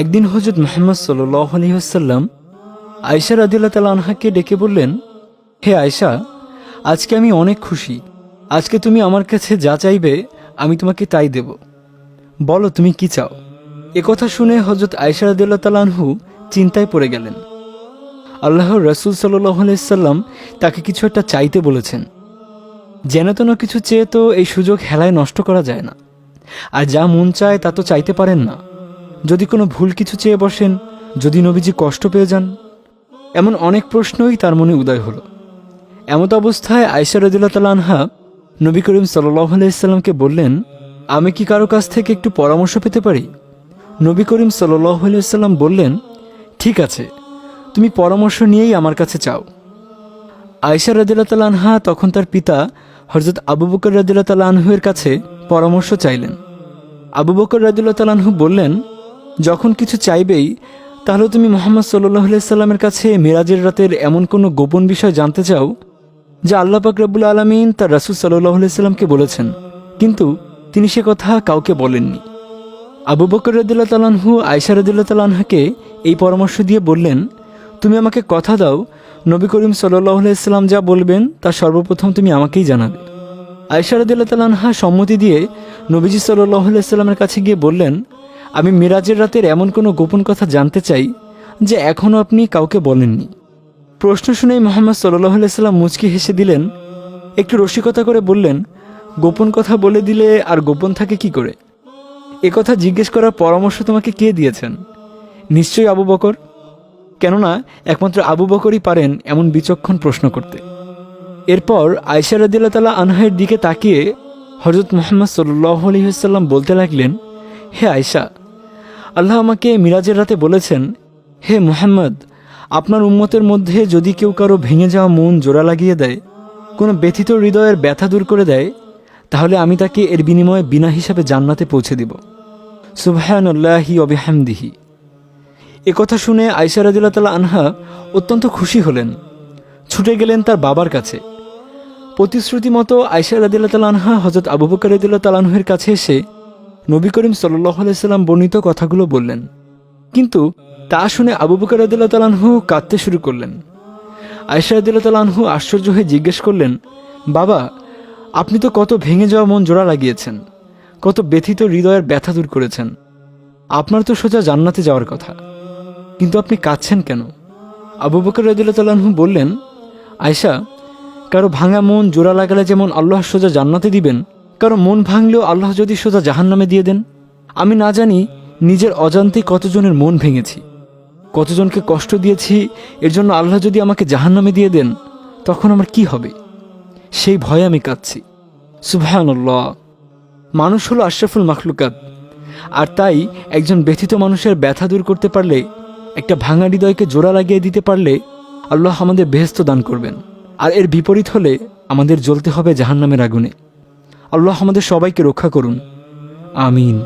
একদিন হযরত মুহাম্মদ সাল্লাল্লাহু আলাইহি ওয়াসাল্লাম আয়েশা রাদিয়াল্লাহু তাআলা আনহাকে ডেকে বললেন, হে আয়েশা, আজকে আমি অনেক খুশি। আজকে তুমি আমার কাছে যা চাইবে আমি তোমাকে তাই দেব। বলো তুমি কি চাও। একথা শুনে হযরত আয়েশা রাদিয়াল্লাহু তাআলা আনহু চিন্তায় পড়ে গেলেন। আল্লাহর রাসূল সাল্লাল্লাহু আলাইহি সাল্লাম তাকে কিছু একটা চাইতে বলেছেন। যেন তেন কিছু চেয়ে তো এই সুযোগ হেলায় নষ্ট করা যায় না। আর যা মন চায় তা তো চাইতে পারেন না। যদি কোনো ভুল কিছু চেয়ে বসেন, যদি নবীজি কষ্ট পেয়ে যান, এমন অনেক প্রশ্নই তার মনে উদয় হলো। এমত অবস্থায় আয়েশা রাদিয়াল্লাহু তাআলা আনহা নবী করিম সাল্লাল্লাহু আলাইহি সাল্লামকে বললেন, আমি কি কারো কাছ থেকে একটু পরামর্শ পেতে পারি? নবী করিম সাল্লাল্লাহু আলাইহি সাল্লাম বললেন, ঠিক আছে, তুমি পরামর্শ নিয়েই আমার কাছে চাও। আয়েশা রাদিয়াল্লাহু তাআলা আনহা তখন তার পিতা হযরত আবু বকর রাদিয়াল্লাহু তাআলা আনহুর কাছে পরামর্শ চাইলেন। আবু বকর রাদিয়াল্লাহু তাআলা আনহু বললেন, যখন কিছু চাইবেই তাহলে তুমি মুহাম্মদ সাল্লাল্লাহু আলাইহি সাল্লামের কাছে মেরাজের রাতের এমন কোনো গোপন বিষয় জানতে চাও যা আল্লাহ পাক রব্বুল আলামিন তার রাসূল সাল্লাল্লাহু আলাইহি সাল্লামকে বলেছেন, কিন্তু তিনি সে কথা কাউকে বলেননি। আবু বকর রাদিয়াল্লাহু তাআলা আনহু আয়েশা রাদিয়াল্লাহু তাআলা আনহাকে এই পরামর্শ দিয়ে বললেন, তুমি আমাকে কথা দাও, নবী করিম সাল্লাল্লাহু আলাইহি সাল্লাম যা বলবেন তা সর্বপ্রথম তুমি আমাকেই জানাবে। আয়েশা রাদিয়াল্লাহু তাআলা আনহা সম্মতি দিয়ে নবীজি সাল্লাল্লাহু আলাইহি সাল্লামের কাছে গিয়ে বললেন, আমি মিরাজের রাতের এমন কোনো গোপন কথা জানতে চাই যে এখনও আপনি কাউকে বলেননি। প্রশ্ন শুনেই মুহাম্মদ সাল্লাল্লাহু আলাইহি সাল্লাম মুচকি হেসে দিলেন, একটু রসিকতা করে বললেন, গোপন কথা বলে দিলে আর গোপন থাকে কি করে? এ কথা জিজ্ঞেস করার পরামর্শ তোমাকে কে দিয়েছেন? নিশ্চয়ই আবু বকর। কেননা একমাত্র আবু বকরই পারেন এমন বিচক্ষণ প্রশ্ন করতে। এরপর আয়েশা রাদিয়াল্লাহু তাআলা আনহার দিকে তাকিয়ে হযরত মুহাম্মদ সাল্লাল্লাহু আলাইহি ওয়াসাল্লাম বলতে লাগলেন, হে আয়েশা, আল্লাহ আমাকে মিরাজের রাতে বলেছেন, হে মুহাম্মদ, আপনার উম্মতের মধ্যে যদি কেউ কারো ভেঙে যাওয়া মন জোড়া লাগিয়ে দেয়, কোনো ব্যথিত হৃদয়ের ব্যথা দূর করে দেয়, তাহলে আমি তাকে এর বিনিময়ে বিনা হিসাবে জান্নাতে পৌঁছে দিব। সুবহানাল্লাহি ওয়া বিহামদিহি। এ কথা শুনে আয়েশা রাদিয়াল্লাহু তাআলা আনহা অত্যন্ত খুশি হলেন। ছুটে গেলেন তার বাবার কাছে। প্রতিশ্রুতি মতো আয়েশা রাদিয়াল্লাহু তাআলা আনহা হযরত আবু বকর রাদিয়াল্লাহু তাআলা আনহুর কাছে এসে নবী করিম সাল্লাল্লাহু আলাইহি সাল্লাম বর্ণিত কথাগুলো বললেন। কিন্তু তা শুনে আবু বকর রাদিয়াল্লাহু তাআলা আনহু কাঁদতে শুরু করলেন। আয়েশা রাদিয়াল্লাহু তাআলা আনহু আশ্চর্য হয়ে জিজ্ঞেস করলেন, বাবা, আপনি তো কত ভেঙে যাওয়া মন জোড়া লাগিয়েছেন, কত ব্যথিত হৃদয়ের ব্যথা দূর করেছেন। আপনার তো সোজা জান্নাতে যাওয়ার কথা, কিন্তু আপনি কাঁদছেন কেন? আবু বকর রাদিয়াল্লাহু তাআলা আনহু বললেন, আয়েশা, কারো ভাঙা মন জোড়া লাগালে যেমন আল্লাহ সোজা জান্নাতে দিবেন, কারো মন ভাঙলেও আল্লাহ যদি সোজা জাহান্নামে দিয়ে দেন। আমি না জানি নিজের অজান্তে কতজনের মন ভেঙেছি, কতজনকে কষ্ট দিয়েছি। এর জন্য আল্লাহ যদি আমাকে জাহান্নামে দিয়ে দেন, তখন আমার কি হবে? সেই ভয়ে আমি কাঁদছি। সুবহানাল্লাহ। মানুষ হলো আশরাফুল মাখলুকাত, আর তাই একজন ব্যথিত মানুষের ব্যথা দূর করতে পারলে, একটা ভাঙা হৃদয়কে জোড়া লাগিয়ে দিতে পারলে আল্লাহ আমাদের বেহেশত দান করবেন। আর এর বিপরীত হলে আমাদের জ্বলতে হবে জাহান্নামের আগুনে। আল্লাহ আমাদের সবাইকে রক্ষা করুন। আমিন।